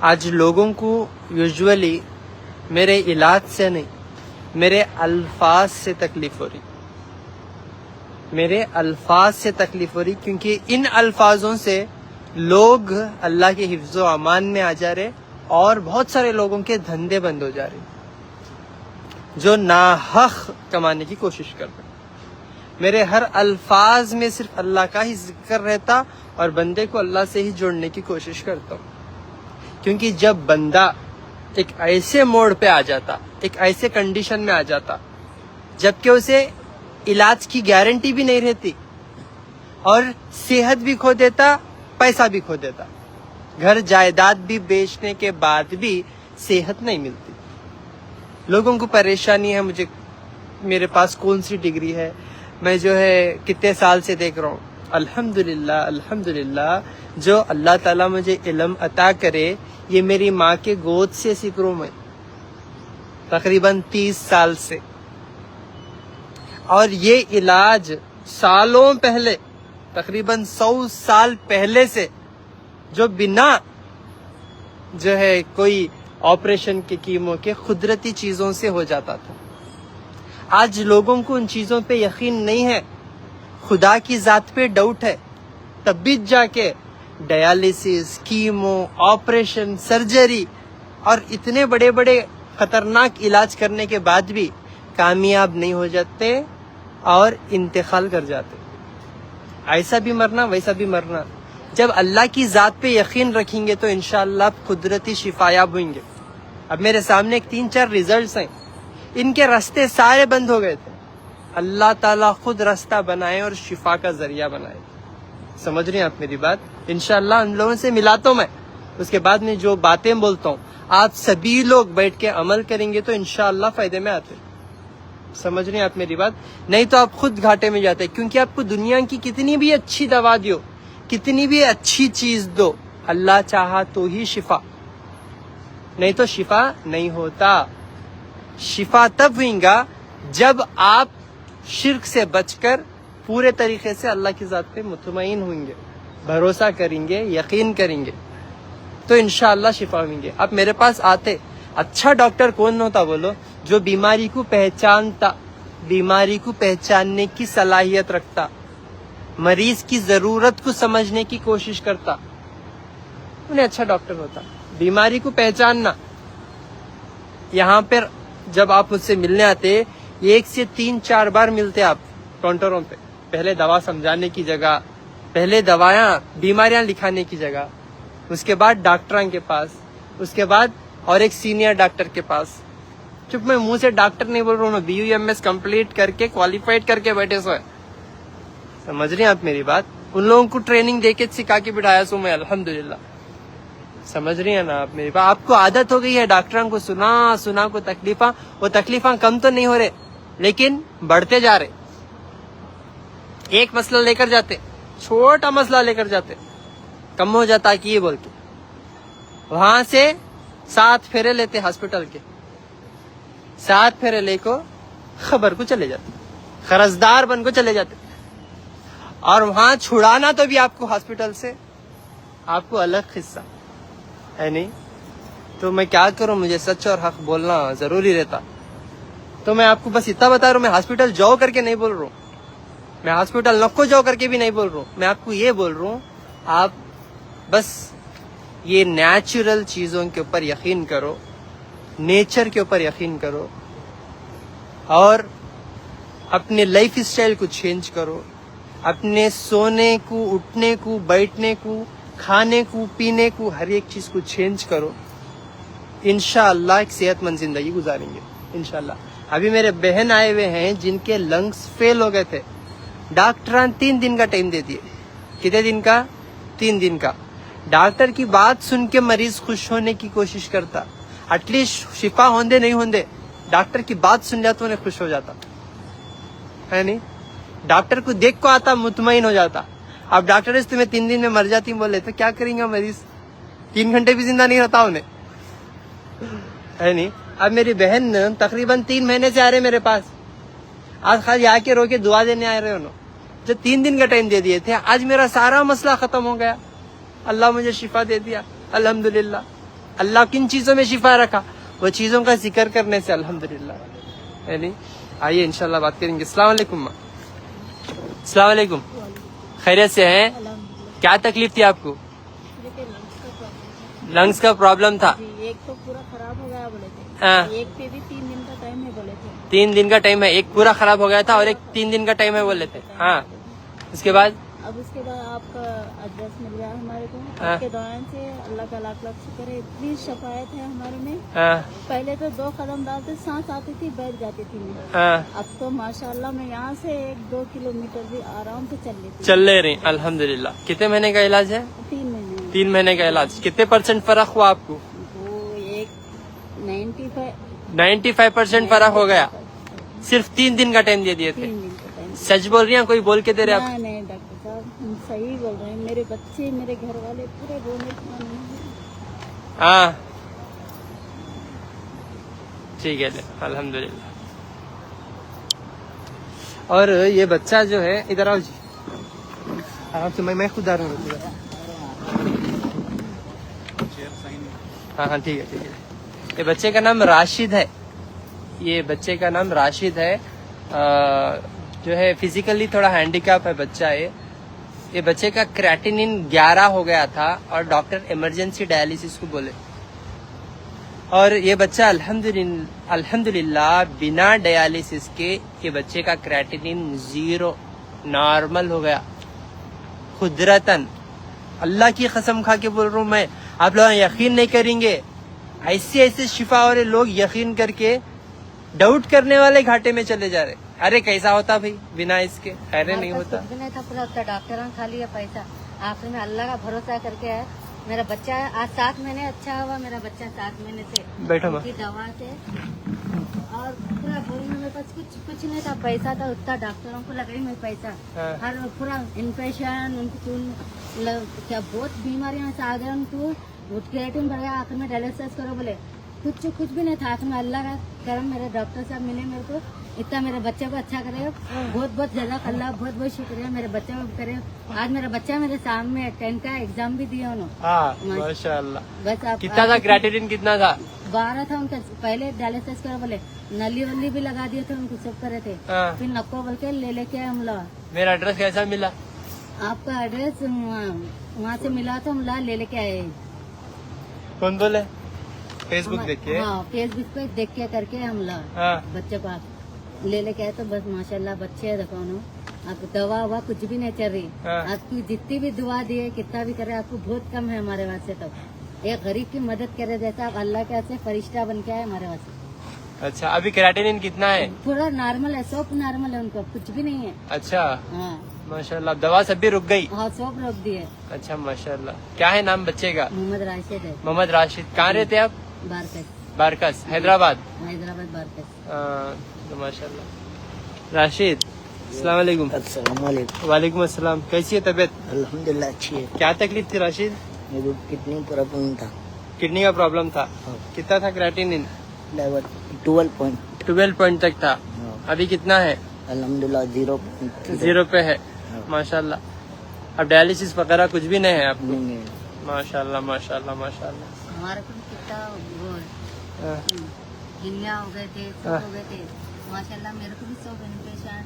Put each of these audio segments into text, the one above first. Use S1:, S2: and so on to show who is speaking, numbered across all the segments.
S1: آج لوگوں کو یوزولی میرے علاج سے نہیں، میرے الفاظ سے تکلیف ہو رہی، میرے الفاظ سے تکلیف ہو رہی، کیونکہ ان الفاظوں سے لوگ اللہ کے حفظ و امان میں آ جا رہے اور بہت سارے لوگوں کے دھندے بند ہو جا رہے جو ناحق کمانے کی کوشش کر رہے. میرے ہر الفاظ میں صرف اللہ کا ہی ذکر رہتا اور بندے کو اللہ سے ہی جوڑنے کی کوشش کرتا ہوں. کیونکہ جب بندہ ایک ایسے موڑ پہ آ جاتا، ایک ایسے کنڈیشن میں آ جاتا جبکہ اسے علاج کی گارنٹی بھی نہیں رہتی اور صحت بھی کھو دیتا، پیسہ بھی کھو دیتا، گھر جائیداد بھی بیچنے کے بعد بھی صحت نہیں ملتی. لوگوں کو پریشانی ہے، مجھے میرے پاس کون سی ڈگری ہے، میں جو ہے کتنے سال سے دیکھ رہا ہوں. الحمدللہ الحمدللہ جو اللہ تعالیٰ مجھے علم عطا کرے، یہ میری ماں کے گود سے سیکھ رہا ہوں میں تقریباً 30 سال سے. اور یہ علاج سالوں پہلے، تقریباً 100 سال پہلے سے جو بنا جو ہے کوئی آپریشن کے کیمو کے قدرتی چیزوں سے ہو جاتا تھا. آج لوگوں کو ان چیزوں پہ یقین نہیں ہے، خدا کی ذات پہ ڈاؤٹ ہے، تب بھی جا کے ڈیالیسس، کیمو، آپریشن، سرجری اور اتنے بڑے بڑے خطرناک علاج کرنے کے بعد بھی کامیاب نہیں ہو جاتے اور انتقال کر جاتے. ایسا بھی مرنا ویسا بھی مرنا. جب اللہ کی ذات پہ یقین رکھیں گے تو انشاءاللہ قدرتی شفا یاب ہوئیں گے. اب میرے سامنے 3-4 ریزلٹس ہیں، ان کے راستے سارے بند ہو گئے تھے، اللہ تعالیٰ خود راستہ بنائے اور شفا کا ذریعہ بنائے. سمجھ رہے ہیں آپ میری بات؟ انشاءاللہ ان لوگوں سے ملاتا ہوں میں، اس کے بعد میں جو باتیں بولتا ہوں آپ سبھی لوگ بیٹھ کے عمل کریں گے تو انشاءاللہ فائدے میں آتے. سمجھ رہے ہیں آپ میری بات؟ نہیں تو آپ خود گھاٹے میں جاتے، کیونکہ آپ کو دنیا کی کتنی بھی اچھی دوا دیو، کتنی بھی اچھی چیز دو، اللہ چاہا تو ہی شفا، نہیں تو شفا نہیں ہوتا. شفا تب ہوئیں گا جب آپ شرک سے بچ کر پورے طریقے سے اللہ کی ذات پہ مطمئن ہوئیں گے، بھروسہ کریں گے، یقین کریں گے تو انشاءاللہ شفا ہوئیں گے. اب میرے پاس آتے، اچھا ڈاکٹر کون ہوتا بولو؟ جو بیماری کو پہچانتا، بیماری کو پہچاننے کی صلاحیت رکھتا، مریض کی ضرورت کو سمجھنے کی کوشش کرتا، انہیں اچھا ڈاکٹر ہوتا. بیماری کو پہچاننا. یہاں پر جب آپ مجھ سے ملنے آتے 1 سے 3-4 بار ملتے آپ کاؤنٹروں پہ، پہلے دوا سمجھانے کی جگہ، پہلے دوائیاں بیماریاں لکھانے کی جگہ، اس کے بعد ڈاکٹراں کے پاس، اس کے بعد اور ایک سینئر ڈاکٹر کے پاس. چپ، میں منہ سے ڈاکٹر نہیں بول رہا ہوں، BUMS کمپلیٹ کر کے کوالیفائڈ کر کے بیٹھے سو ہے. سمجھ رہے ہیں آپ میری بات؟ ان لوگوں کو ٹریننگ دے کے سکھا کے بٹھایا سو میں الحمدللہ. سمجھ رہی ہیں نا آپ میری بات؟ آپ کو عادت ہو گئی ہے ڈاکٹروں کو سنا کو تکلیفاں، وہ تکلیفاں کم تو نہیں ہو رہے لیکن بڑھتے جا رہے. ایک مسئلہ لے کر جاتے، چھوٹا مسئلہ لے کر جاتے، کم ہو جاتا کہ یہ بول کے وہاں سے 7 پھیرے لیتے ہاسپٹل کے، 7 پھیرے لے کو خبر کو چلے جاتے، قرضدار بن کو چلے جاتے. اور وہاں چھڑانا تو بھی آپ کو ہاسپٹل سے، آپ کو الگ قصہ ہے نہیں. تو میں کیا کروں، مجھے سچ اور حق بولنا ضروری رہتا. تو میں آپ کو بس اتنا بتا رہا ہوں، میں ہاسپٹل جاؤ کر کے نہیں بول رہا ہوں، میں ہاسپٹل نکو جاؤ کر کے بھی نہیں بول رہا ہوں. میں آپ کو یہ بول رہا ہوں، آپ بس یہ نیچرل چیزوں کے اوپر یقین کرو، نیچر کے اوپر یقین کرو اور اپنے لائف اسٹائل کو چینج کرو، اپنے سونے کو، اٹھنے کو، بیٹھنے کو، کھانے کو، پینے کو، ہر ایک چیز کو چینج کرو. انشاءاللہ ایک صحت مند زندگی گزاریں گے انشاءاللہ. ابھی میرے بہن آئے ہوئے ہیں جن کے لنگس فیل ہو گئے تھے، ڈاکٹران 3 دن کا ٹائم دے دیے. کتنے دن کا؟ 3 دن کا. ڈاکٹر کی بات سن کے مریض خوش ہونے کی کوشش کرتا، ایٹ لیسٹ شفا ہوندے نہیں ہوندے ڈاکٹر کی بات سن جاتا انہیں خوش ہو جاتا ہے نہیں. ڈاکٹر کو دیکھ کو آتا، مطمئن ہو جاتا. اب ڈاکٹر اس تمہیں 3 دن میں مر جاتی بولے تو کیا کریں گا مریض؟ 3 گھنٹے بھی زندہ نہیں رہتا انہیں ہے نہیں. اب میری بہن تقریباً 3 مہینے سے آ رہے میرے پاس، آج خالی آ کے رو کے دعا دینے آ رہے انہوں. جو 3 دن کا ٹائم دے دیے تھے، آج میرا سارا مسئلہ ختم ہو گیا، اللہ مجھے شفا دے دیا الحمدللہ. اللہ کن چیزوں میں شفا رکھا, وہ چیزوں کا ذکر کرنے سے الحمدللہ. یعنی آئیے انشاءاللہ بات کریں گے. السلام علیکم. السلام علیکم, خیریت سے ہیں؟ کیا تکلیف تھی آپ کو؟ لنگس کا پرابلم تھا.
S2: ایک تو پورا خراب ہو گیا بولے تھے,
S1: ہاں,
S2: ایک پہ بھی 3 دن کا ٹائم ہے بولے تھے.
S1: 3 دن کا ٹائم ہے, ایک پورا خراب ہو گیا تھا اور ایک 3 دن کا ٹائم ہے بولے تھے. ہاں, اس کے بعد
S2: اب اس کے بعد آپ کا ایڈریس مل گیا ہمارے کو.
S1: ہاں.
S2: آپ کے دوران سے اللہ کا لاکھ لاکھ شکر ہے, اتنی شفایت ہے ہمارے میں.
S1: ہاں,
S2: پہلے تو 2 قدم ڈالتے سانس آتی تھی, بیٹھ جاتی تھی میں.
S1: ہاں,
S2: اب تو ماشاءاللہ میں یہاں سے 1-2 کلومیٹر بھی آرام سے چل لیتی
S1: چل لے رہی الحمدللہ. کتنے مہینے کا علاج ہے؟
S2: 3 مہینے.
S1: 3 مہینے کا علاج. کتنے % فرق ہوا آپ کو؟
S2: وہ ایک
S1: 95% فرق ہو گیا. صرف 3 دن کا ٹائم دے دیے تھے.
S2: 3 دن کا ٹائم.
S1: سچ بول رہی ہیں کوئی بول کے دے رہے آپ؟
S2: نہیں ڈاکٹر صاحب, ہم صحیح بول رہے ہیں. میرے بچے, میرے گھر والے پورے رونے کھانے ہیں.
S1: ہاں, ٹھیک ہے الحمدللہ. اور یہ بچہ جو ہے, ادھر آؤ جی, آپ سے میں خود آ رہا ہوں. ہاں ہاں ٹھیک ہے ٹھیک ہے. یہ بچے کا نام راشد ہے. یہ بچے کا نام راشد ہے, جو ہے فزیکلی تھوڑا ہینڈیکیپ ہے بچہ. یہ بچے کا کریٹینین 11 ہو گیا تھا اور ڈاکٹر ایمرجنسی ڈائلیسس کو بولے. اور یہ بچہ الحمدللہ بنا ڈیالیسس کے یہ بچے کا کریٹینین 0 نارمل ہو گیا قدرتاً. اللہ کی قسم کھا کے بول رہا ہوں میں, آپ لوگ یقین نہیں کریں گے. ایسے شفا والے لوگ یقین کر کے ڈاؤٹ کرنے والے گھاٹے میں چلے جا رہے. ارے کیسا ہوتا بھائی بنا اس کے؟ خیر نہیں ہوتا.
S3: کچھ بھی نہیں تھا, پورا ڈاکٹر نے کھا لیا پیسہ. آخر میں اللہ کا بھروسہ کر کے ہے. میرا بچہ آج 7 مہینے اچھا ہوا. میرا بچہ 7 مہینے سے
S1: بیٹھو
S3: ان کی دوا سے, اور پورا بولی میں میرے پاس کچھ نہیں تھا. پیسہ تھا اتنا ڈاکٹروں کو لگا ہی میں پیسہ. ہر پورا انفیکشن ان کو کیا بہت بیماریاں سے آ گئے ان کو. کریٹین بڑھ گیا. آخر میں ڈائلیسس کرو بولے. کچھ بھی نہیں تھا. آخر میں اللہ کا کرم, میرے ڈاکٹر صاحب ملے میرے کو. اتنا میرے بچے کو اچھا کرے. بہت جزاک اللہ, بہت شکریہ. میرے بچے کو کرے. آج میرا بچہ میرے سامنے 10 کا ایگزام بھی دیا انہوں.
S1: ہاں ماشاءاللہ.
S3: بس آپ
S1: کتنا تھا کریٹینین؟ کتنا تھا؟
S3: 12 تھا ان کا. پہلے ڈائلیسس کرو بولے, نلی ولی بھی لگا دیے تھے ان کو, سب کرے تھے. پھر نکو بول کے لے کے ہم لا.
S1: میرا ایڈریس کیسا ملا؟
S3: آپ کا ایڈریس وہاں سے ملا تو ہم لے کے آئے.
S1: کون بولے؟ فیس بک دیکھیے.
S3: ہاں, فیس بک پہ دیکھ کے کر کے ہم بچے کو لے کے آئے. تو بس ماشاءاللہ بچے دیکھو نا, آپ دوا ہوا کچھ بھی نہیں چل رہی. آپ کی جتنی بھی دعا دیے, کتنا بھی کرے, آپ کو بہت کم ہے ہمارے واسطے. تو ایک غریب کی مدد کرے جیسا آپ اللہ کے ہاتھ سے فرشتہ بن کے آئے ہمارے واسطے.
S1: اچھا, ابھی کریٹینین کتنا ہے؟
S3: پورا نارمل ہے, سب نارمل ہے ان کو, کچھ بھی نہیں ہے.
S1: اچھا
S3: ہاں
S1: ماشاءاللہ. دوا سب بھی رک گئی؟
S3: ہاں سب روک دیے.
S1: اچھا ماشاءاللہ. کیا ہے نام بچے کا؟
S3: محمد راشد ہے.
S1: محمد راشد. کہاں رہتے آپ؟ بارکس حیدرآباد.
S3: بارکس.
S1: ماشاء اللہ. راشد السلام علیکم.
S4: السلام علیکم.
S1: وعلیکم السلام. کیسی ہے طبیعت؟
S4: الحمدللہ اچھی ہے.
S1: کیا تکلیف تھی راشد؟
S4: میرے کتنی پرابلم تھا.
S1: کڈنی کا پرابلم تھا. کتنا تھا کریٹینین؟
S4: 12
S1: پوائنٹ تک تھا. ابھی کتنا ہے؟
S4: الحمدللہ
S1: 0 پہ ہے. ماشاءاللہ. اب ڈائلیسس وغیرہ کچھ بھی نہیں ہے آپ کو؟ ماشاءاللہ ماشاءاللہ ماشاءاللہ.
S3: ہمارے کو کتنا گنیا ہو گئے تھے, سب ہو گئے تھے. ماشاءاللہ میرے کو بھی سب انفیکشن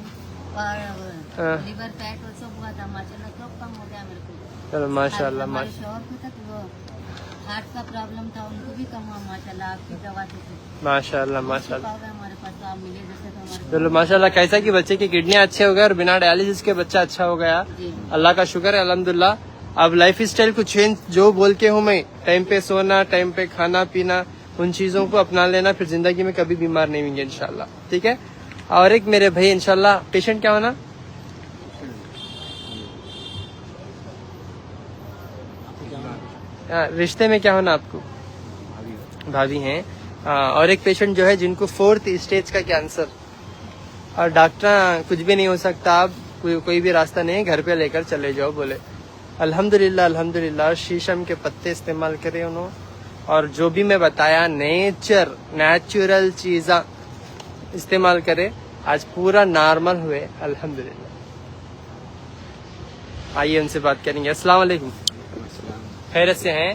S3: اور لیور فیٹ اور سب ہوا تھا. ماشاءاللہ سب کم ہو گیا میرے کو.
S1: چلو ماشاءاللہ.
S3: ہمارے شوہر کو تک وہ ہارٹ کا پرابلم تھا, ان کو بھی کم ہوا ماشاءاللہ آپ کی دوا سے.
S1: ماشاءاللہ ماشاءاللہ.
S3: ہمارے پاس تو آپ ملے جیسے تو ہمارے.
S1: چلو ماشاءاللہ. کیسا کہ بچے کی کڈنیاں اچھے ہو گئے اور بنا ڈائلیسس کے بچہ اچھا ہو گیا. اللہ کا شکر ہے الحمدللہ. اب لائف اسٹائل کو چینج جو بول کے ہوں میں, ٹائم پہ سونا, ٹائم پہ کھانا پینا, ان چیزوں کو اپنا لینا, پھر زندگی میں کبھی بیمار نہیں ہوں گے انشاءاللہ. ٹھیک ہے. اور ایک میرے بھائی انشاءاللہ پیشنٹ کیا ہونا, رشتے میں کیا ہونا آپ کو؟ بھابھی ہیں. اور ایک پیشنٹ جو ہے جن کو 4th اسٹیج کا کینسر, اور ڈاکٹر کچھ بھی نہیں ہو سکتا, آپ کوئی بھی راستہ نہیں, گھر پہ لے کر چلے جاؤ بولے. الحمدللہ الحمدللہ. شیشم کے پتے استعمال کرے انہوں, اور جو بھی میں بتایا نیچرل چیزاں استعمال کرے, آج پورا نارمل ہوئے الحمدللہ. آئیے ان سے بات کریں گے. السلام علیکم. خیریت سے ہیں؟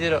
S1: 0,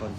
S5: 4th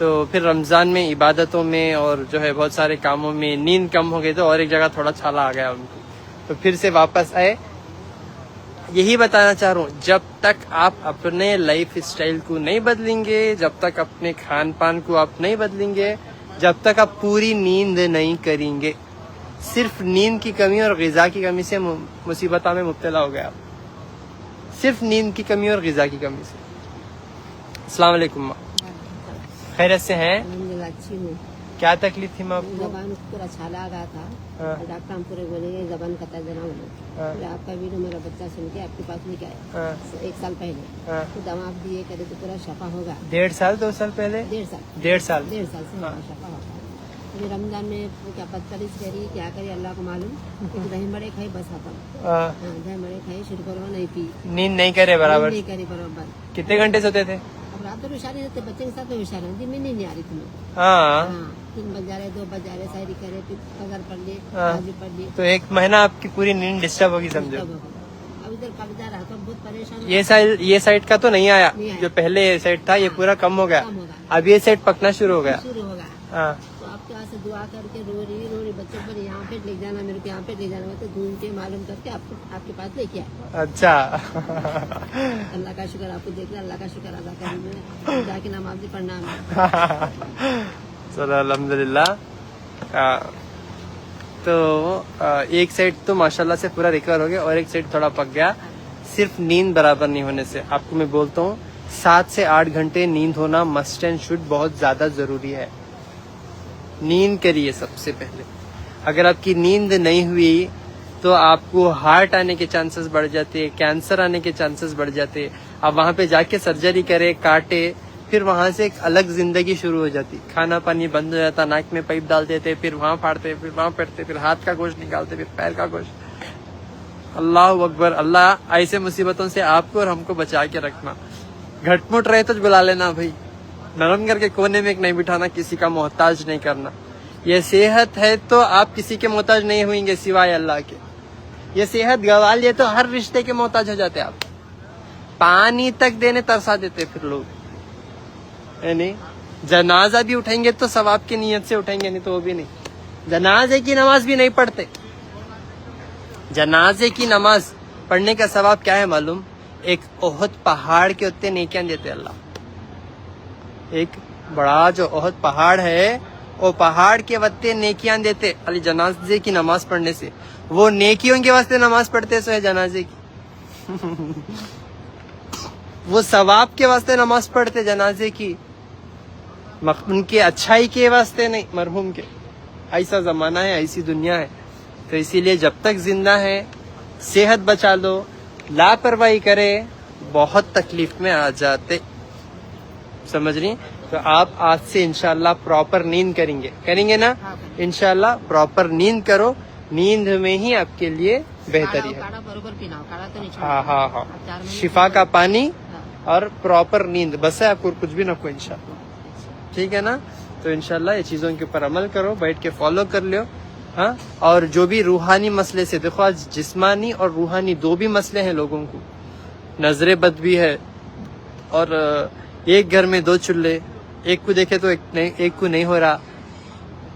S1: تو پھر رمضان میں عبادتوں میں اور جو ہے بہت سارے کاموں میں نیند کم ہو گئی تو اور ایک جگہ تھوڑا چھالا آ گیا ان کو، تو پھر سے واپس آئے. یہی بتانا چاہ رہا ہوں، جب تک آپ اپنے لائف اسٹائل کو نہیں بدلیں گے، جب تک اپنے کھان پان کو آپ نہیں بدلیں گے، جب تک آپ پوری نیند نہیں کریں گے، صرف نیند کی کمی اور غذا کی کمی سے مصیبتوں میں مبتلا ہو گیا آپ، صرف نیند کی کمی اور غذا کی کمی سے. السلام علیکم. خیریت سے ہیں؟
S3: الحمدللہ اچھی ہوں.
S1: کیا تکلیف تھی ماں آپ کو؟
S3: زبان پورا چھالا آ گیا تھا.
S1: ہاں.
S3: ڈاکٹر ہم پورے بولے گے زبان کا تجربہ ہونا.
S1: ہاں.
S3: پھر آپ کا ویڈیو میرا بچہ سن کے آپ کے پاس لے کے آیا
S1: ہاں.
S3: 1 سال پہلے.
S1: ہاں.
S3: تو دوا آپ دیے کرے تو پورا شفا ہوگا.
S1: 1.5 سال 2 سال پہلے؟
S3: 1.5 سال.
S1: 1.5 سال.
S3: 1.5 سال سے
S1: ہاں.
S3: ہمارا شفا ہوگا. پھر رمضان میں کیا بدتریز کری کیا کری اللہ کو معلوم. دہی بڑے کھائی بس ختم.
S1: ہاں.
S3: دہی بڑے کھائی شرکروا نہیں پی.
S1: نیند نہیں کرے برابر؟
S3: نہیں کری برابر.
S1: کتنے گھنٹے سوتے تھے؟
S3: اب رات میں ہوشیاری رہتے بچے کے ساتھ میں ہوشیار ہے. دن میں نہیں آ رہی تھی.
S1: ہاں.
S3: 3 بج جا رہے 2 بج جا رہے سائری کرے پھر فجر پڑھ لیے
S1: ہاں.
S3: حاجی پڑھ لیے.
S1: تو 1 مہینہ آپ کی پوری نیند ڈسٹرب ہوگی سمجھو.
S3: اب ادھر قبضہ رہا تو بہت پریشان.
S1: یہ سائڈ کا تو نہیں آیا،
S3: نہیں آیا.
S1: جو پہلے سائڈ تھا یہ پورا کم ہو گیا،
S3: کم ہوگا.
S1: اب یہ سائڈ پکنا شروع ہو گیا.
S3: شروع ہوگا.
S1: ہاں.
S3: تو آپ کے واسطے دعا کر کے رو رہی بچوں پر یہاں پہ لے جانا میرے کو یہاں پہ لے جانا تو ڈھونڈ کے معلوم کر کے آپ کے پاس لے کے آئے.
S1: اچھا.
S3: اللہ کا شکر آپ کو دیکھ رہا. اللہ کا شکر ادا کریں جا کے نماز بھی پڑھنا ہمیں.
S1: چلو الحمدللہ. تو ایک سائڈ تو ماشاءاللہ سے پورا ریکور ہو گیا اور ایک سائڈ تھوڑا پک گیا، صرف نیند برابر نہیں ہونے سے. آپ کو میں بولتا ہوں 7 سے 8 گھنٹے نیند ہونا مسٹ اینڈ شوڈ بہت زیادہ ضروری ہے. نیند کریے سب سے پہلے. اگر آپ کی نیند نہیں ہوئی تو آپ کو ہارٹ آنے کے چانسز بڑھ جاتے، کینسر آنے کے چانسز بڑھ جاتے. آپ وہاں پہ جا کے سرجری کرے، کاٹے، پھر وہاں سے ایک الگ زندگی شروع ہو جاتی. کھانا پانی بند ہو جاتا، ناک میں پائپ ڈال دیتے، پھر وہاں پھاڑتے، پھر وہاں پھاڑتے، پھر ہاتھ کا گوشت نکالتے، پھر پیر کا گوشت. اللہ اکبر. اللہ ایسے مصیبتوں سے آپ کو اور ہم کو بچا کے رکھنا. گھٹ مٹ رہے تو بلا لینا بھائی، نرم کر کے کونے میں ایک نہیں بٹھانا، کسی کا محتاج نہیں کرنا. یہ صحت ہے تو آپ کسی کے محتاج نہیں ہوئیں گے سوائے اللہ کے. یہ صحت گوا لیے تو ہر رشتے کے محتاج ہو جاتے. آپ پانی تک دینے ترسا دیتے پھر لوگ. یعنی جنازہ بھی اٹھیں گے تو ثواب کی نیت سے اٹھیں گے، نہیں تو وہ بھی نہیں. جنازے کی نماز بھی نہیں پڑھتے. جنازے کی نماز پڑھنے کا ثواب کیا ہے معلوم؟ ایک احد پہاڑ کے اتنے نیکیاں دیتے اللہ. ایک بڑا جو احد پہاڑ ہے وہ پہاڑ کے وتے نیکیاں دیتے علی جنازے کی نماز پڑھنے سے. وہ نیکیوں کے واسطے نماز پڑھتے سو ہے جنازے کی. وہ ثواب کے واسطے نماز پڑھتے جنازے کی، ان کے اچھائی کے واسطے نہیں، مرحوم کے. ایسا زمانہ ہے، ایسی دنیا ہے. تو اسی لیے جب تک زندہ ہے صحت بچا لو. لاپرواہی کرے بہت تکلیف میں آ جاتے. سمجھ رہی؟ تو آپ آج سے انشاءاللہ پراپر نیند کریں گے نا؟ انشاءاللہ پراپر نیند کرو. نیند میں ہی آپ کے لیے بہتری ہے.
S3: برابر پینا کاڑا تو نہیں.
S1: ہاں ہاں ہاں. شفا کا پانی اور پراپر نیند بس ہے، آپ کو کچھ بھی نہ کو انشاءاللہ. ٹھیک ہے نا؟ تو انشاءاللہ یہ چیزوں کے اوپر عمل کرو، بیٹھ کے فالو کر لو. ہاں. اور جو بھی روحانی مسئلے سے، دیکھو آج جسمانی اور روحانی 2 بھی مسئلے ہیں لوگوں کو. نظر بد بھی ہے، اور ایک گھر میں 2 چولہے، ایک کو دیکھے تو ایک کو نہیں ہو رہا.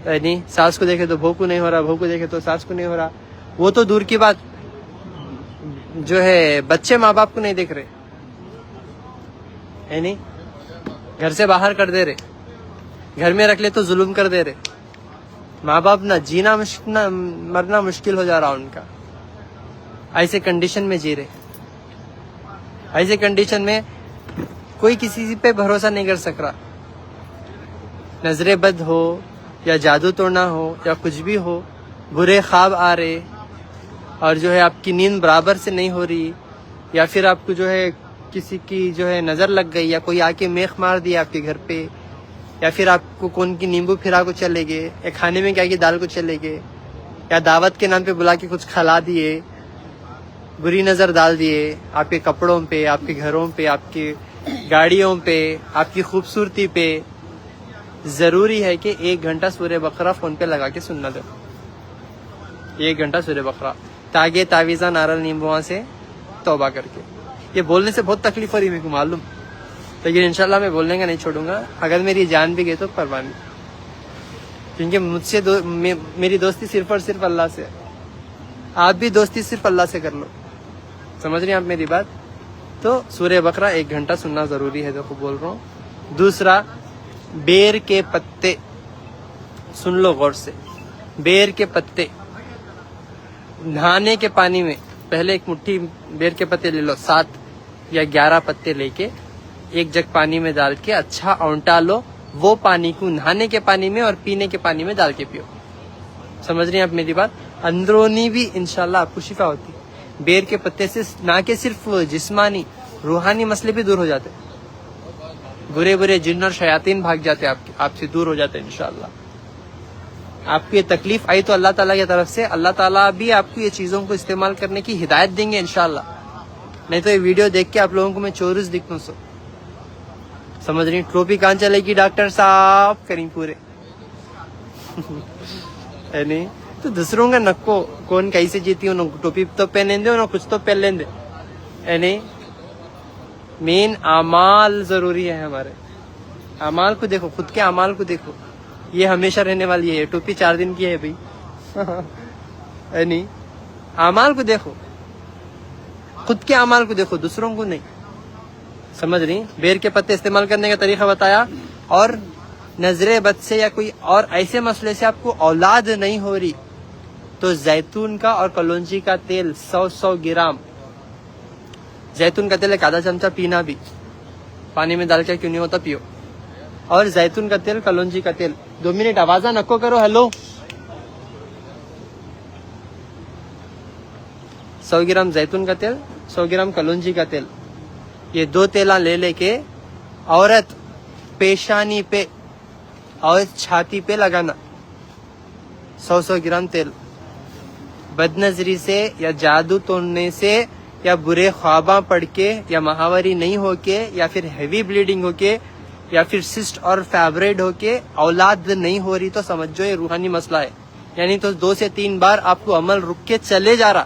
S1: یعنی ساس کو دیکھے تو بہو کو نہیں ہو رہا، بہو کو دیکھے تو ساس کو نہیں ہو رہا. وہ تو دور کی بات، جو ہے بچے ماں باپ کو نہیں دیکھ رہے. یعنی گھر سے باہر کر دے رہے، گھر میں رکھ لے تو ظلم کر دے رہے. ماں باپ نہ جینا مرنا مشکل ہو جا رہا ان کا. ایسے کنڈیشن میں جی رہے. ایسے کنڈیشن میں کوئی کسی پہ بھروسہ نہیں کر سک رہا. نظر بد ہو یا جادو توڑنا ہو یا کچھ بھی ہو، برے خواب آ رہے، اور جو ہے آپ کی نیند برابر سے نہیں ہو رہی، یا پھر آپ کو جو ہے کسی کی جو ہے نظر لگ گئی، یا کوئی آ کے میخ مار دیا آپ کے گھر پہ، یا پھر آپ کو کون کی نیمبو پھرا کو چلے گئے، یا کھانے میں کیا کی دال کو چلے گئے، یا دعوت کے نام پہ بلا کے کچھ کھلا دیے، بری نظر ڈال دیے آپ کے کپڑوں پہ، آپ کے گھروں پہ، آپ کی گاڑیوں پہ، آپ کی خوبصورتی پہ. ضروری ہے کہ 1 گھنٹہ سورہ بقرہ فون پہ لگا کے سننا دو. 1 گھنٹہ سورہ بقرہ تاگے تعویذہ نارل نیمبواں سے توبہ کر کے. یہ بولنے سے بہت تکلیف ہو رہی میرے کو معلوم لیکن انشاءاللہ میں بولنے کا نہیں چھوڑوں گا. اگر میری جان بھی گئی تو پرواہ نہیں, کیونکہ مجھ سے میری دوستی صرف اور صرف اللہ سے ہے. آپ بھی دوستی صرف اللہ سے کر لو. سمجھ رہے ہیں آپ میری بات؟ تو سورہ بقرہ 1 گھنٹہ سننا ضروری ہے, دیکھو بول رہا ہوں. دوسرا, بیر کے پتے سن لو غور سے. بیر کے پتے نہانے کے پانی میں پہلے ایک مٹھی بیر کے پتے لے لو, 7 یا 11 پتے لے کے ایک جگ پانی میں ڈال کے اچھا اونٹا لو. وہ پانی کو نہانے کے پانی میں اور پینے کے پانی میں ڈال کے پیو. سمجھ رہے ہیں آپ میری بات؟ اندرونی بھی انشاءاللہ آپ کو شفا ہوتی. بیر کے پتے سے نہ کہ صرف جسمانی, روحانی مسئلے بھی دور ہو جاتے. برے برے جن اور شیاطین بھاگ جاتے, آپ سے دور ہو جاتے انشاءاللہ. آپ کو یہ تکلیف آئی تو اللہ تعالیٰ کی طرف سے, اللہ تعالیٰ بھی آپ کو یہ چیزوں کو استعمال کرنے کی ہدایت دیں گے انشاءاللہ. نہیں تو یہ ویڈیو دیکھ کے آپ لوگوں کو میں چورس دکھتا ہوں. سمجھ رہی, ٹوپی کہاں چلے گی ڈاکٹر صاحب کریں پورے نہیں تو دوسروں کا نکو کون کیسے جیتی, انہوں ٹوپی تو پہن دے, انہوں کچھ تو پہن لیں دے. نہیں, مین اعمال ضروری ہے ہمارے. اعمال کو دیکھو, خود کے اعمال کو دیکھو. یہ ہمیشہ رہنے والی ہے, ٹوپی 4 دن کی ہے بھائی. نہیں, اعمال کو دیکھو, خود کے اعمال کو دیکھو, دوسروں کو نہیں. سمجھ رہی؟ بیر کے پتے استعمال کرنے کا طریقہ بتایا. اور نظر بد سے یا کوئی اور ایسے مسئلے سے آپ کو اولاد نہیں ہو رہی تو زیتون کا اور کلونجی کا تیل 100 گرام, زیتون کا تیل 1 آدھا چمچہ پینا بھی, پانی میں ڈال کے کیوں نہیں ہوتا پیو. اور زیتون کا تیل, کلونجی کا تیل. 2 منٹ آوازہ نکو کرو, ہیلو. 100 گرام زیتون کا تیل, 100 گرام کلونجی کا تیل, یہ 2 تیلا لے کے عورت پیشانی پہ اور چھاتی پہ لگانا. 100 گرام تیل. بد نظری سے یا جادو توڑنے سے یا برے خواباں پڑھ کے یا مہاوری نہیں ہو کے یا پھر ہیوی بلیڈنگ ہو کے یا پھر سسٹ اور فیبرائڈ ہو کے اولاد نہیں ہو رہی تو سمجھو یہ روحانی مسئلہ ہے. یعنی تو 2 سے 3 بار آپ کو عمل رک کے چلے جا رہا,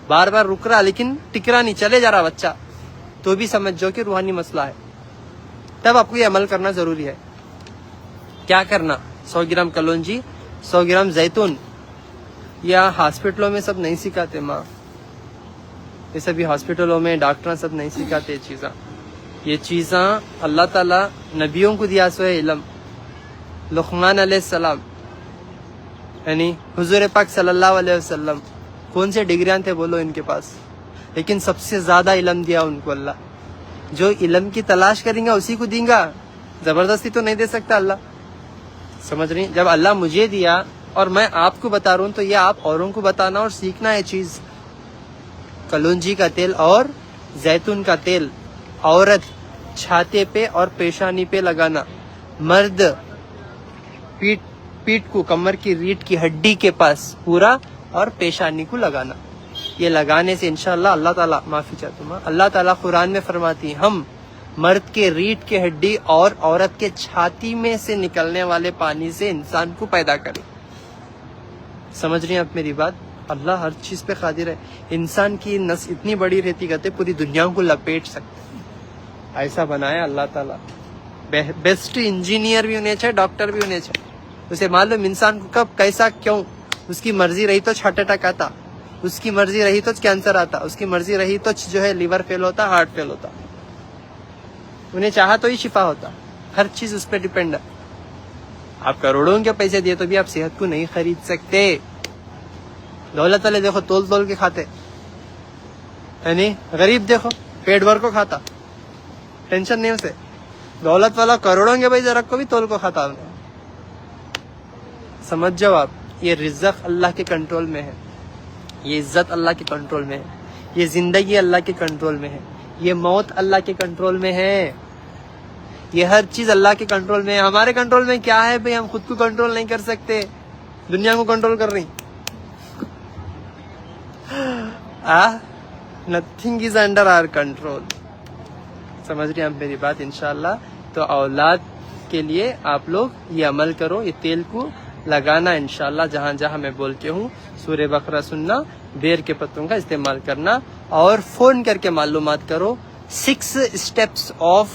S1: بار بار رک رہا لیکن ٹکرا نہیں, چلے جا رہا بچہ, تو بھی سمجھو کہ روحانی مسئلہ ہے. تب آپ کو یہ عمل کرنا ضروری ہے. کیا کرنا؟ 100 گرام کلونجی, 100 گرام زیتون. یا ہاسپٹلوں میں سب نہیں سکھاتے ماں, یہ سبھی ہاسپٹلوں میں ڈاکٹر سب نہیں سکھاتے یہ چیزاں اللہ تعالیٰ نبیوں کو دیا سو ہے علم. لقمان علیہ السلام یعنی حضور پاک صلی اللہ علیہ وسلم, کون سے ڈگریاں تھے بولو ان کے پاس, لیکن سب سے زیادہ علم دیا ان کو اللہ. جو علم کی تلاش کریں گا اسی کو دیں گا, زبردستی تو نہیں دے سکتا اللہ. سمجھ رہی؟ جب اللہ مجھے دیا اور میں آپ کو بتا رہا ہوں تو یہ آپ اوروں کو بتانا اور سیکھنا ہے چیز. کلونجی کا تیل اور زیتون کا تیل عورت چھاتے پہ اور پیشانی پہ لگانا. مرد پیٹ کو, کمر کی ریڑھ کی ہڈی کے پاس پورا اور پیشانی کو لگانا. یہ لگانے سے انشاءاللہ اللہ تعالیٰ, معافی چاہتا ہوں, اللہ تعالیٰ قرآن میں فرماتی ہم مرد کے ریڑھ کے ہڈی اور عورت کے چھاتی میں سے نکلنے والے پانی سے انسان کو پیدا کرے. سمجھ رہی ہیں آپ میری بات؟ اللہ ہر چیز پہ قادر ہے. انسان کی نس اتنی بڑی رہتی کہتے پوری دنیا کو لپیٹ سکتے, ایسا بنایا اللہ تعالیٰ. بیسٹ انجینئر بھی ہونے چاہیے, ڈاکٹر بھی ہونے چاہیے. اسے معلوم انسان کو کب کیسا کیوں, اس کی مرضی رہی تو ہارٹ اٹیک آتا, اس کی مرضی رہی تو کینسر آتا, اس کی مرضی رہی تو جو ہے لیور فیل ہوتا, ہارٹ فیل ہوتا. انہیں چاہا تو ہی شفا ہوتا. ہر چیز اس پہ ڈیپینڈ ہے. آپ کروڑوں کے پیسے دیے تو بھی آپ صحت کو نہیں خرید سکتے. دولت والے دیکھو تول تول کے کھاتے, یعنی غریب دیکھو پیٹ بھر کو کھاتا, ٹینشن نہیں اسے. دولت والا کروڑوں کے پیسے رکھ کو بھی تول کو کھاتا. سمجھ جاؤ آپ, یہ رزق اللہ کے کنٹرول میں ہے, یہ عزت اللہ کے کنٹرول میں ہے, یہ زندگی اللہ کے کنٹرول میں ہے, یہ موت اللہ کے کنٹرول میں ہے, یہ ہر چیز اللہ کے کنٹرول میں ہے. ہمارے کنٹرول میں کیا ہے بھئی؟ ہم خود کو کنٹرول نہیں کر سکتے, دنیا کو کنٹرول کر رہی. Nothing is under our control. سمجھ رہی ہیں آپ میری بات؟ انشاءاللہ تو اولاد کے لیے آپ لوگ یہ عمل کرو, یہ تیل کو لگانا انشاءاللہ جہاں جہاں میں بول کے ہوں. سورہ بقرہ سننا, بیر کے پتوں کا استعمال کرنا, اور فون کر کے معلومات کرو 6 steps آف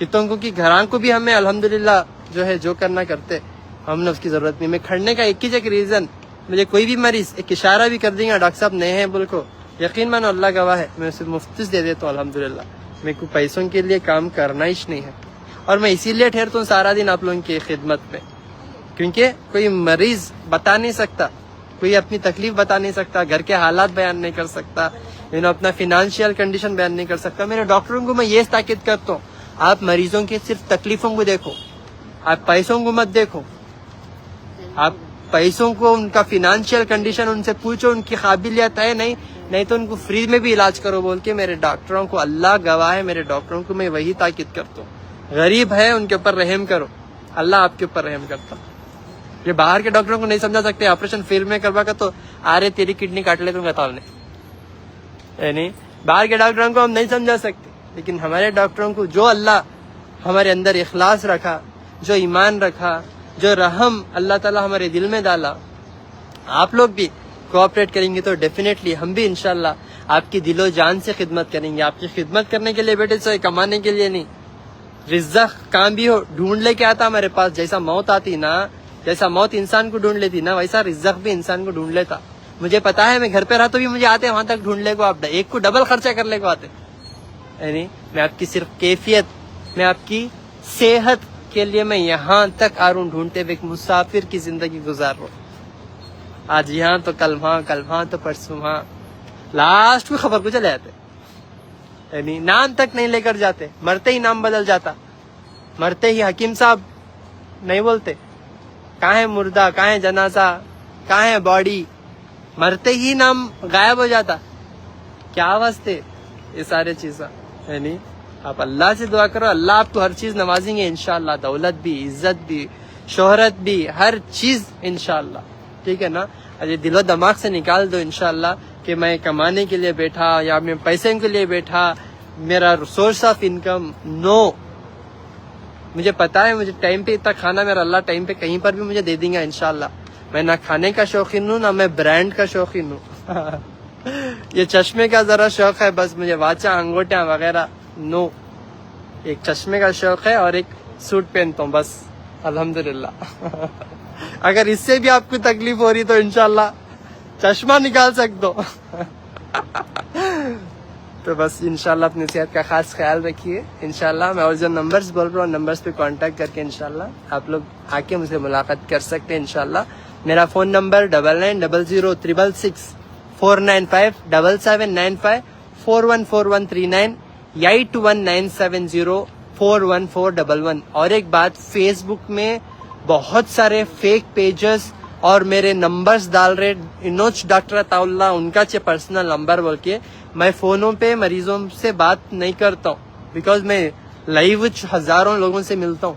S1: کتوں کی گھران کو بھی ہمیں الحمدللہ جو ہے جو کرنا کرتے ہم نے اس کی ضرورت نہیں. میں کھڑنے کا ایک ہی ایک ریزن, مجھے کوئی بھی مریض ایک اشارہ بھی کر دیں گا ڈاکٹر صاحب نئے ہیں بول کو, یقین مانو اللہ گواہ ہے میں اسے مفت دے دیتا ہوں الحمدللہ. میرے کو پیسوں کے لیے کام کرنا ہی نہیں ہے, اور میں اسی لیے ٹھہرتا ہوں سارا دن آپ لوگوں کی خدمت میں, کیونکہ کوئی مریض بتا نہیں سکتا, کوئی اپنی تکلیف بتا نہیں سکتا, گھر کے حالات بیان نہیں کر سکتا, اپنا فائنینشیل کنڈیشن بیان نہیں کر سکتا. میرے ڈاکٹروں کو میں یہ تاکید کرتا ہوں, آپ مریضوں کی صرف تکلیفوں کو دیکھو, آپ پیسوں کو مت دیکھو. آپ پیسوں کو, ان کا فائنینشیل کنڈیشن ان سے پوچھو, ان کی قابلیت ہے نہیں تو ان کو فری میں بھی علاج کرو بول کے میرے ڈاکٹروں کو, اللہ گواہ ہے میرے ڈاکٹروں کو میں وہی تاکید کرتا ہوں. غریب ہے ان کے اوپر رحم کرو, اللہ آپ کے اوپر رحم کرتا. یہ باہر کے ڈاکٹروں کو نہیں سمجھا سکتے, آپریشن فیل میں کروا کر تو آرے تیری کڈنی کاٹ لے تم بتاؤ نے, یعنی باہر کے ڈاکٹروں کو ہم نہیں سمجھا سکتے, لیکن ہمارے ڈاکٹروں کو جو اللہ ہمارے اندر اخلاص رکھا, جو ایمان رکھا, جو رحم اللہ تعالیٰ ہمارے دل میں ڈالا, آپ لوگ بھی کوآپریٹ کریں گے تو ڈیفینیٹلی ہم بھی انشاءاللہ آپ کی دل و جان سے خدمت کریں گے. آپ کی خدمت کرنے کے لیے بیٹے سے کمانے کے لیے نہیں. رزق کام بھی ہو ڈھونڈ لے کے آتا ہمارے پاس, جیسا موت آتی نا, جیسا موت انسان کو ڈھونڈ لیتی نا, ویسا رزق بھی انسان کو ڈھونڈ لیتا. مجھے پتا ہے, میں گھر پہ رہتا بھی مجھے آتے وہاں تک ڈھونڈ کو, آپ ایک کو ڈبل خرچہ کر لے کو آتے. یعنی میں آپ کی صرف کیفیت, میں آپ کی صحت کے لیے میں یہاں تک آ رہا ہوں ڈھونڈتے ہوئے, ایک مسافر کی زندگی گزار رہا ہوں. آج یہاں تو کل وہاں تو پرسوں وہاں, لاسٹ کو خبر کو چلے جاتے. یعنی نام تک نہیں لے کر جاتے, مرتے ہی نام بدل جاتا, مرتے ہی حکیم صاحب نہیں بولتے, کہاں ہے مردہ, کہاں ہے جنازہ, کہاں ہے باڈی, مرتے ہی نام غائب ہو جاتا. کیا واسطے یہ سارے چیزیں. یعنی آپ اللہ سے دعا کرو, اللہ آپ کو ہر چیز نوازیں گے انشاءاللہ, دولت بھی, عزت بھی, شہرت بھی, ہر چیز انشاءاللہ. ٹھیک ہے نا. یہ دل و دماغ سے نکال دو انشاءاللہ کہ میں کمانے کے لیے بیٹھا یا میں پیسے کے لیے بیٹھا, میرا سورس آف انکم نو. مجھے پتا ہے مجھے ٹائم پہ اتنا کھانا میرا اللہ ٹائم پہ کہیں پر بھی مجھے دے دیں گا انشاءاللہ. میں نہ کھانے کا شوقین ہوں, نہ میں برانڈ کا شوقین ہوں. یہ چشمے کا ذرا شوق ہے بس مجھے, واچا انگوٹیاں وغیرہ نو. ایک چشمے کا شوق ہے اور ایک سوٹ پہنتا ہوں بس الحمدللہ. اگر اس سے بھی آپ کو تکلیف ہو رہی تو انشاءاللہ چشمہ نکال سکتے ہو. تو بس انشاءاللہ اپنی صحت کا خاص خیال رکھیے انشاءاللہ. میں اور جو نمبرز بول رہا ہوں نمبرز پہ کانٹیکٹ کر کے انشاءاللہ آپ لوگ آ کے مجھ سے ملاقات کر سکتے ہیں انشاءاللہ. میرا فون نمبر 990066 495 7795 414139 8197041411. اور ایک بات, فیس بک میں بہت سارے فیک پیجز اور میرے نمبرز ڈال رہے, انوچ ڈاکٹر عطا اللہ ان کا پرسنل نمبر بول کے. میں فونوں پہ مریضوں سے بات نہیں کرتا ہوں, بیکاز میں لائیو ہزاروں لوگوں سے ملتا ہوں.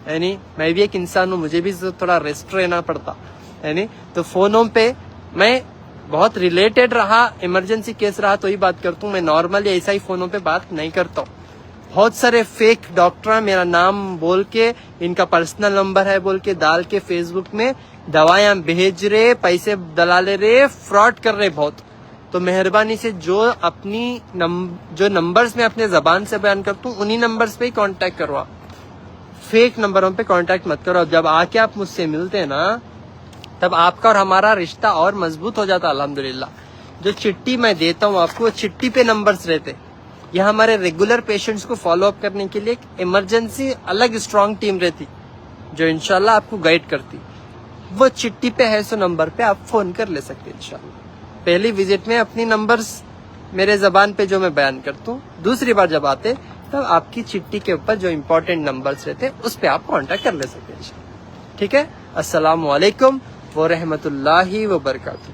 S1: یعنی میں بھی ایک انسان ہوں, مجھے بھی تھوڑا ریسٹ رہنا پڑتا. یعنی تو فونوں پہ میں بہت ریلیٹڈ رہا, ایمرجنسی کیس رہا تو ہی بات کرتا ہوں. میں نارملی ایسا ہی فونوں پہ بات نہیں کرتا ہوں. بہت سارے فیک ڈاکٹر میرا نام بول کے, ان کا پرسنل نمبر ہے بول کے ڈال کے فیس بک میں دوائیاں بھیج رہے, پیسے دلالے رہے, فراڈ کر رہے بہت. تو مہربانی سے جو نمبرز میں اپنے زبان سے بیان کرتا ہوں انہی نمبرز پہ ہی کانٹیکٹ کرو. آپ فیک نمبروں پہ کانٹیکٹ مت کرو. جب آ کے آپ مجھ سے ملتے ہیں نا تب آپ کا اور ہمارا رشتہ اور مضبوط ہو جاتا الحمدللہ. جو چٹھی میں دیتا ہوں آپ کو, چٹھی پہ نمبرز رہتے. یہ ہمارے ریگولر پیشنٹس کو فالو اپ کرنے کے لیے ایک ایمرجنسی الگ اسٹرانگ ٹیم رہتی جو انشاءاللہ آپ کو گائیڈ کرتی. وہ چٹھی پہ ہے سو نمبر پہ آپ فون کر لے سکتے انشاءاللہ. پہلی وزٹ میں اپنی نمبرز میرے زبان پہ جو میں بیان کرتا ہوں, دوسری بار جب آتے تب آپ کی چٹھی کے اوپر جو امپورٹنٹ نمبرز رہتے اس پہ آپ کانٹیکٹ کر لے سکتے انشاءاللہ. ٹھیک ہے. السلام علیکم ورحمۃ اللہ وبرکاتہ.